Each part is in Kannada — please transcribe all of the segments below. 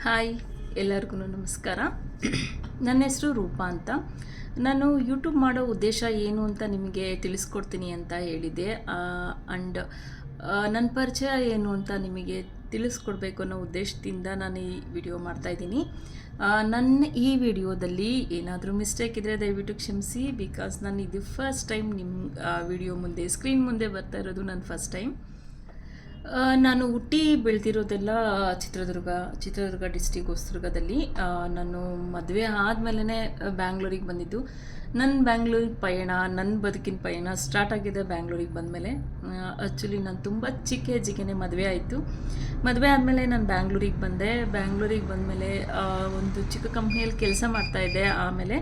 ಹಾಯ್, ಎಲ್ಲರಿಗೂ ನಮಸ್ಕಾರ. ನನ್ನ ಹೆಸರು ರೂಪಾ ಅಂತ. ನಾನು ಯೂಟ್ಯೂಬ್ ಮಾಡೋ ಉದ್ದೇಶ ಏನು ಅಂತ ನಿಮಗೆ ತಿಳಿಸ್ಕೊಡ್ತೀನಿ ಅಂತ ಹೇಳಿದ್ದೆ. ಆ್ಯಂಡ್ ನನ್ನ ಪರಿಚಯ ಏನು ಅಂತ ನಿಮಗೆ ತಿಳಿಸ್ಕೊಡ್ಬೇಕು ಅನ್ನೋ ಉದ್ದೇಶದಿಂದ ನಾನು ಈ ವಿಡಿಯೋ ಮಾಡ್ತಾಯಿದ್ದೀನಿ. ನನ್ನ ಈ ವಿಡಿಯೋದಲ್ಲಿ ಏನಾದರೂ ಮಿಸ್ಟೇಕ್ ಇದ್ದರೆ ದಯವಿಟ್ಟು ಕ್ಷಮಿಸಿ. ಬಿಕಾಸ್ ನಾನು ಇದು ಫಸ್ಟ್ ಟೈಮ್ ನಿಮ್ಮ ವಿಡಿಯೋ ಮುಂದೆ ಸ್ಕ್ರೀನ್ ಮುಂದೆ ಬರ್ತಾ ಇರೋದು ನನ್ನ ಫಸ್ಟ್ ಟೈಮ್. ನಾನು ಹುಟ್ಟಿ ಬೆಳೆದಿರೋದೆಲ್ಲ ಚಿತ್ರದುರ್ಗ ಡಿಸ್ಟಿಕ್ ಹೊಸದುರ್ಗದಲ್ಲಿ. ನಾನು ಮದುವೆ ಆದಮೇಲೆ ಬ್ಯಾಂಗ್ಳೂರಿಗೆ ಬಂದಿದ್ದು. ನನ್ನ ಬ್ಯಾಂಗ್ಳೂರಿಗೆ ಪಯಣ, ನನ್ನ ಬದುಕಿನ ಪಯಣ ಸ್ಟಾರ್ಟ್ ಆಗಿದೆ ಬ್ಯಾಂಗ್ಳೂರಿಗೆ ಬಂದಮೇಲೆ. ಆ್ಯಕ್ಚುಲಿ ನಾನು ತುಂಬ ಚಿಕ್ಕ ಏಜಿಗೆ ಮದುವೆ ಆಯಿತು. ಮದುವೆ ಆದಮೇಲೆ ನಾನು ಬ್ಯಾಂಗ್ಳೂರಿಗೆ ಬಂದೆ. ಬ್ಯಾಂಗ್ಳೂರಿಗೆ ಬಂದಮೇಲೆ ಒಂದು ಚಿಕ್ಕ ಕಂಪ್ನಿಯಲ್ಲಿ ಕೆಲಸ ಮಾಡ್ತಾಯಿದ್ದೆ. ಆಮೇಲೆ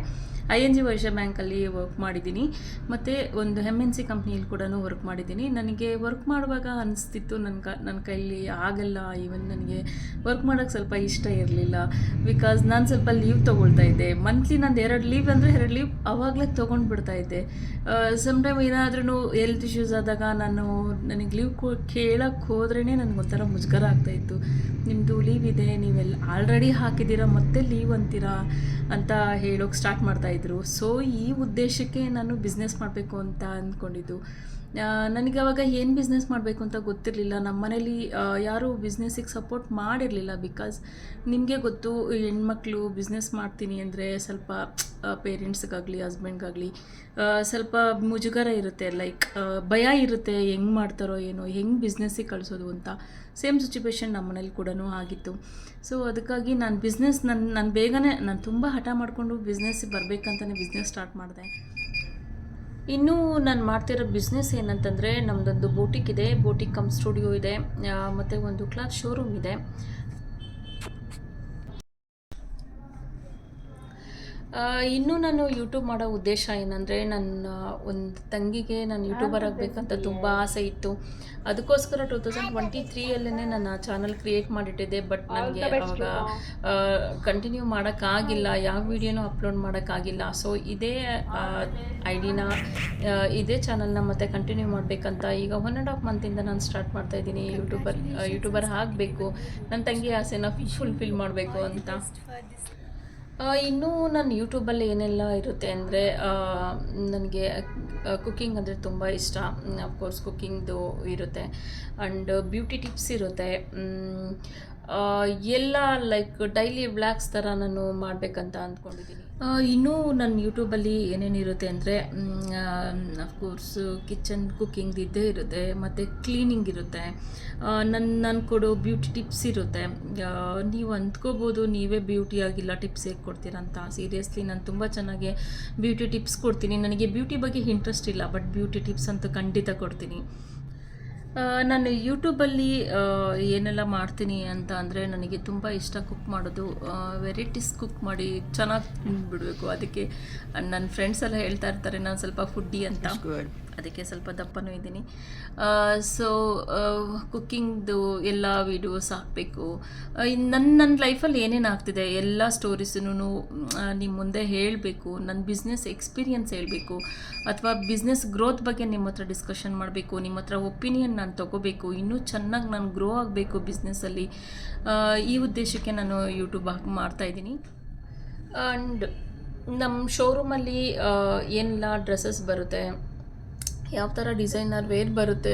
ING ವೈಶ್ಯ ಬ್ಯಾಂಕಲ್ಲಿ ವರ್ಕ್ ಮಾಡಿದ್ದೀನಿ. ಮತ್ತು ಒಂದು MNC ಕಂಪ್ನಿಯಲ್ಲಿ ಕೂಡ ವರ್ಕ್ ಮಾಡಿದ್ದೀನಿ. ನನಗೆ ವರ್ಕ್ ಮಾಡುವಾಗ ಅನಿಸ್ತಿತ್ತು ನನ್ನ ಕೈಲಿ ಆಗಲ್ಲ. ಈವನ್ ನನಗೆ ವರ್ಕ್ ಮಾಡೋಕ್ಕೆ ಸ್ವಲ್ಪ ಇಷ್ಟ ಇರಲಿಲ್ಲ. ಬಿಕಾಸ್ ನಾನು ಸ್ವಲ್ಪ ಲೀವ್ ತೊಗೊಳ್ತಾ ಇದ್ದೆ. ಮಂತ್ಲಿ ನಂದು 2 ಲೀವ್ ಅಂದರೆ 2 ಲೀವ್ ಆವಾಗಲೇ ತೊಗೊಂಡು ಇದ್ದೆ. ಸಮ್ಟೈಮ್ ಏನಾದ್ರೂ ಹೆಲ್ತ್ ಇಶ್ಯೂಸ್ ಆದಾಗ ನನಗೆ ಲೀವ್ ಕೇಳೋಕ್ಕೆ ಹೋದ್ರೇ ನನಗೊಂಥರ ಮುಜುಗರ ಆಗ್ತಾಯಿತ್ತು. ನಿಮ್ಮದು ಲೀವ್ ಇದೆ, ನೀವೆಲ್ಲ ಆಲ್ರೆಡಿ ಹಾಕಿದ್ದೀರಾ, ಮತ್ತೆ ಲೀವ್ ಅಂತೀರಾ ಅಂತ ಹೇಳೋಕ್ಕೆ ಸ್ಟಾರ್ಟ್ ಮಾಡ್ತಾಯಿದ್ರು. ಸೊ ಈ ಉದ್ದೇಶಕ್ಕೆ ನಾನು ಬಿಸ್ನೆಸ್ ಮಾಡಬೇಕು ಅಂತ ಅಂದ್ಕೊಂಡಿದ್ದು. ನನಗೆ ಅವಾಗ ಏನು ಬಿಸ್ನೆಸ್ ಮಾಡಬೇಕು ಅಂತ ಗೊತ್ತಿರಲಿಲ್ಲ. ನಮ್ಮ ಮನೇಲಿ ಯಾರೂ ಬಿಸ್ನೆಸ್ಸಿಗೆ ಸಪೋರ್ಟ್ ಮಾಡಿರಲಿಲ್ಲ. ಬಿಕಾಸ್ ನಿಮಗೆ ಗೊತ್ತು, ಹೆಣ್ಮಕ್ಳು ಬಿಸ್ನೆಸ್ ಮಾಡ್ತೀನಿ ಅಂದರೆ ಸ್ವಲ್ಪ ಪೇರೆಂಟ್ಸ್ಗಾಗಲಿ ಹಸ್ಬೆಂಡ್ಗಾಗಲಿ ಸ್ವಲ್ಪ ಮುಜುಗರ ಇರುತ್ತೆ. ಲೈಕ್ ಭಯ ಇರುತ್ತೆ, ಹೆಂಗೆ ಮಾಡ್ತಾರೋ ಏನೋ, ಹೆಂಗೆ ಬಿಸ್ನೆಸ್ಸಿಗೆ ಕಳಿಸೋದು ಅಂತ. ಸೇಮ್ ಸಿಚುವೇಶನ್ ನಮ್ಮ ಮನೇಲಿ ಕೂಡ ಆಗಿತ್ತು. ಸೊ ಅದಕ್ಕಾಗಿ ನಾನು ಬೇಗನೆ ತುಂಬ ಹಠ ಮಾಡಿಕೊಂಡು ಬಿಸ್ನೆಸ್ಸಿಗೆ ಬರಬೇಕಂತಲೇ ಬಿಸ್ನೆಸ್ ಸ್ಟಾರ್ಟ್ ಮಾಡಿದೆ. ಇನ್ನೂ ನಾನು ಮಾಡ್ತಿರೋ ಬಿಸ್ನೆಸ್ ಏನಂತಂದರೆ, ನಮ್ಮದೊಂದು ಬೋಟಿಕ್ ಇದೆ, ಬೋಟಿಕ್ ಕಮ್ ಸ್ಟುಡಿಯೋ ಇದೆ, ಮತ್ತು ಒಂದು ಕ್ಲಾತ್ ಶೋರೂಮ್ ಇದೆ. ಇನ್ನೂ ನಾನು ಯೂಟ್ಯೂಬ್ ಮಾಡೋ ಉದ್ದೇಶ ಏನಂದರೆ, ನನ್ನ ಒಂದು ತಂಗಿಗೆ ನಾನು ಯೂಟ್ಯೂಬರ್ ಆಗಬೇಕಂತ ತುಂಬ ಆಸೆ ಇತ್ತು. ಅದಕ್ಕೋಸ್ಕರ 2023ಯಲ್ಲೇ ನನ್ನ ಚಾನಲ್ ಕ್ರಿಯೇಟ್ ಮಾಡಿಟ್ಟಿದ್ದೆ. ಬಟ್ ನನಗೆ ಅವಾಗ ಕಂಟಿನ್ಯೂ ಮಾಡೋಕ್ಕಾಗಿಲ್ಲ, ಯಾವ ವೀಡಿಯೋನೂ ಅಪ್ಲೋಡ್ ಮಾಡೋಕ್ಕಾಗಿಲ್ಲ. ಸೊ ಇದೇ ಇದೇ ಚಾನಲ್ನ ಮತ್ತೆ ಕಂಟಿನ್ಯೂ ಮಾಡಬೇಕಂತ ಈಗ 1.5 ಮಂತಿಂದ ನಾನು ಸ್ಟಾರ್ಟ್ ಮಾಡ್ತಾಯಿದ್ದೀನಿ. ಯೂಟ್ಯೂಬರ್ ಆಗಬೇಕು, ನನ್ನ ತಂಗಿ ಆಸೆನ ಫುಲ್ಫಿಲ್ ಮಾಡಬೇಕು ಅಂತ. ಇನ್ನೂ ನನ್ನ ಯೂಟ್ಯೂಬಲ್ಲಿ ಏನೆಲ್ಲ ಇರುತ್ತೆ ಅಂದರೆ, ನನಗೆ ಕುಕ್ಕಿಂಗ್ ಅಂದರೆ ತುಂಬ ಇಷ್ಟ. ಅಫ್ಕೋರ್ಸ್ ಕುಕ್ಕಿಂಗ್ದು ಇರುತ್ತೆ, ಆ್ಯಂಡ್ ಬ್ಯೂಟಿ ಟಿಪ್ಸ್ ಇರುತ್ತೆ. ಎಲ್ಲ ಲೈಕ್ ಡೈಲಿ ವ್ಲಾಗ್ಸ್ ಥರ ನಾನು ಮಾಡಬೇಕಂತ ಅಂದ್ಕೊಂಡಿದ್ದೀನಿ. ಇನ್ನೂ ನನ್ನ ಯೂಟ್ಯೂಬಲ್ಲಿ ಏನೇನಿರುತ್ತೆ ಅಂದರೆ, ಅಫ್ಕೋರ್ಸ್ ಕಿಚನ್ ಕುಕ್ಕಿಂಗ್ ಇದ್ದೇ ಇರುತ್ತೆ, ಮತ್ತು ಕ್ಲೀನಿಂಗ್ ಇರುತ್ತೆ, ನಾನು ಕೊಡೋ ಬ್ಯೂಟಿ ಟಿಪ್ಸ್ ಇರುತ್ತೆ. ನೀವು ಅಂದ್ಕೋಬೋದು ನೀವೇ ಬ್ಯೂಟಿ ಆಗಿಲ್ಲ, ಟಿಪ್ಸ್ ಹೇಗೆ ಕೊಡ್ತೀರಂತ. ಸೀರಿಯಸ್ಲಿ ನಾನು ತುಂಬ ಚೆನ್ನಾಗಿ ಬ್ಯೂಟಿ ಟಿಪ್ಸ್ ಕೊಡ್ತೀನಿ. ನನಗೆ ಬ್ಯೂಟಿ ಬಗ್ಗೆ ಇಂಟ್ರೆಸ್ಟ್ ಇಲ್ಲ, ಬಟ್ ಬ್ಯೂಟಿ ಟಿಪ್ಸ್ ಅಂತೂ ಖಂಡಿತ ಕೊಡ್ತೀನಿ. ನಾನು ಯೂಟ್ಯೂಬಲ್ಲಿ ಏನೆಲ್ಲ ಮಾಡ್ತೀನಿ ಅಂತ ಅಂದರೆ, ನನಗೆ ತುಂಬ ಇಷ್ಟ ಕುಕ್ ಮಾಡೋದು. ವೆರೈಟೀಸ್ ಕುಕ್ ಮಾಡಿ ಚೆನ್ನಾಗಿ ಬಿಡಬೇಕು. ಅದಕ್ಕೆ ನನ್ನ ಫ್ರೆಂಡ್ಸ್ ಎಲ್ಲ ಹೇಳ್ತಾ ಇರ್ತಾರೆ ನಾನು ಸ್ವಲ್ಪ ಫುಡ್ಡಿ ಅಂತ. ಅದಕ್ಕೆ ಸ್ವಲ್ಪ ದಪ್ಪನೂ ಇದ್ದೀನಿ. ಸೊ ಕುಕ್ಕಿಂಗ್ದು ಎಲ್ಲ ವೀಡಿಯೋಸ್ ಹಾಕಬೇಕು. ನನ್ನ ಲೈಫಲ್ಲಿ ಏನೇನು ಆಗ್ತಿದೆ ಎಲ್ಲ ಸ್ಟೋರೀಸನ್ನು ನಿಮ್ಮ ಮುಂದೆ ಹೇಳಬೇಕು. ನನ್ನ ಬಿಸ್ನೆಸ್ ಎಕ್ಸ್ಪೀರಿಯನ್ಸ್ ಹೇಳಬೇಕು, ಅಥವಾ ಬಿಸ್ನೆಸ್ ಗ್ರೋತ್ ಬಗ್ಗೆ ನಿಮ್ಮ ಹತ್ರ ಡಿಸ್ಕಷನ್ ಮಾಡಬೇಕು. ನಿಮ್ಮ ಹತ್ರ ಒಪಿನಿಯನ್ ನಾನು ತೊಗೋಬೇಕು. ಇನ್ನೂ ಚೆನ್ನಾಗಿ ನಾನು ಗ್ರೋ ಆಗಬೇಕು ಬಿಸ್ನೆಸ್ಸಲ್ಲಿ. ಈ ಉದ್ದೇಶಕ್ಕೆ ನಾನು ಯೂಟ್ಯೂಬ್ ಮಾಡ್ತಾಯಿದ್ದೀನಿ. ಆ್ಯಂಡ್ ನಮ್ಮ ಶೋರೂಮಲ್ಲಿ ಏನೆಲ್ಲ ಡ್ರೆಸ್ಸಸ್ ಬರುತ್ತೆ, ಯಾವ ಥರ ಡಿಸೈನರ್ ವೇರ್ ಬರುತ್ತೆ,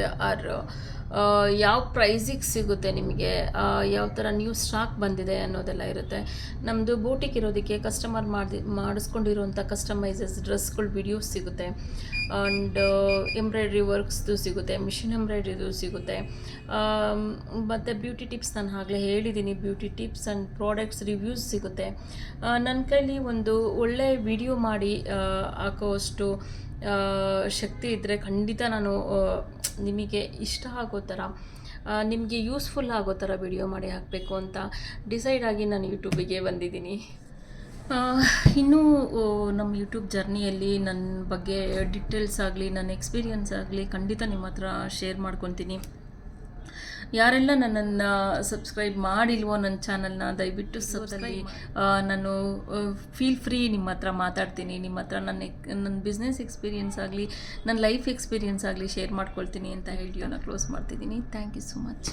ಯಾವ ಪ್ರೈಸಿಗೆ ಸಿಗುತ್ತೆ ನಿಮಗೆ, ಯಾವ ಥರ ನ್ಯೂ ಸ್ಟಾಕ್ ಬಂದಿದೆ ಅನ್ನೋದೆಲ್ಲ ಇರುತ್ತೆ. ನಮ್ಮದು ಬೋಟಿಕ್ ಇರೋದಕ್ಕೆ ಕಸ್ಟಮರ್ ಮಾಡಿಸ್ಕೊಂಡಿರೋಂಥ ಕಸ್ಟಮೈಸಸ್ ಡ್ರೆಸ್ಗಳು ವಿಡಿಯೋಸ್ ಸಿಗುತ್ತೆ, ಆ್ಯಂಡ್ ಎಂಬ್ರಾಯ್ಡ್ರಿ ವರ್ಕ್ಸ್ದು ಸಿಗುತ್ತೆ, ಮಿಷಿನ್ ಎಂಬ್ರಾಯ್ಡ್ರಿದು ಸಿಗುತ್ತೆ, ಮತ್ತು ಬ್ಯೂಟಿ ಟಿಪ್ಸ್ ನಾನು ಆಗಲೇ ಹೇಳಿದ್ದೀನಿ. Beauty tips and products reviews ಸಿಗುತ್ತೆ. ನನ್ನ ಕೈಲಿ ಒಂದು ಒಳ್ಳೆ ವಿಡಿಯೋ ಮಾಡಿ ಹಾಕೋವಷ್ಟು ಶಕ್ತಿ ಇದ್ದರೆ ಖಂಡಿತ ನಾನು ನಿಮಗೆ ಇಷ್ಟ ಆಗೋ ಥರ, ನಿಮಗೆ ಯೂಸ್ಫುಲ್ ಆಗೋ ಥರ ವಿಡಿಯೋ ಮಾಡಿ ಹಾಕಬೇಕು ಅಂತ ಡಿಸೈಡ್ ಆಗಿ ನಾನು ಯೂಟ್ಯೂಬಿಗೆ ಬಂದಿದ್ದೀನಿ. ಇನ್ನೂ ನಮ್ಮ ಯೂಟ್ಯೂಬ್ ಜರ್ನಿಯಲ್ಲಿ ನನ್ನ ಬಗ್ಗೆ ಡೀಟೇಲ್ಸ್ ಆಗಲಿ, ನನ್ನ ಎಕ್ಸ್ಪೀರಿಯನ್ಸ್ ಆಗಲಿ ಖಂಡಿತ ನಿಮ್ಮ ಹತ್ರ ಶೇರ್ ಮಾಡ್ಕೊತೀನಿ. ಯಾರೆಲ್ಲ ನನ್ನನ್ನು ಸಬ್ಸ್ಕ್ರೈಬ್ ಮಾಡಿಲ್ವೋ ನನ್ನ ಚಾನಲ್ನ, ದಯವಿಟ್ಟು ಸಬ್ಸ್ಕ್ರೈಬ್. ನಾನು ಫೀಲ್ ಫ್ರೀ ನಿಮ್ಮ ಹತ್ರ ಮಾತಾಡ್ತೀನಿ. ನಿಮ್ಮ ಹತ್ರ ನನ್ನ ಬಿಸ್ನೆಸ್ ಎಕ್ಸ್ಪೀರಿಯನ್ಸ್ ಆಗಲಿ, ನನ್ನ ಲೈಫ್ ಎಕ್ಸ್ಪೀರಿಯನ್ಸ್ ಆಗಲಿ ಶೇರ್ ಮಾಡ್ಕೊಳ್ತೀನಿ ಅಂತ ವಿಡಿಯೋನ ಕ್ಲೋಸ್ ಮಾಡ್ತಿದ್ದೀನಿ. Thank you so much.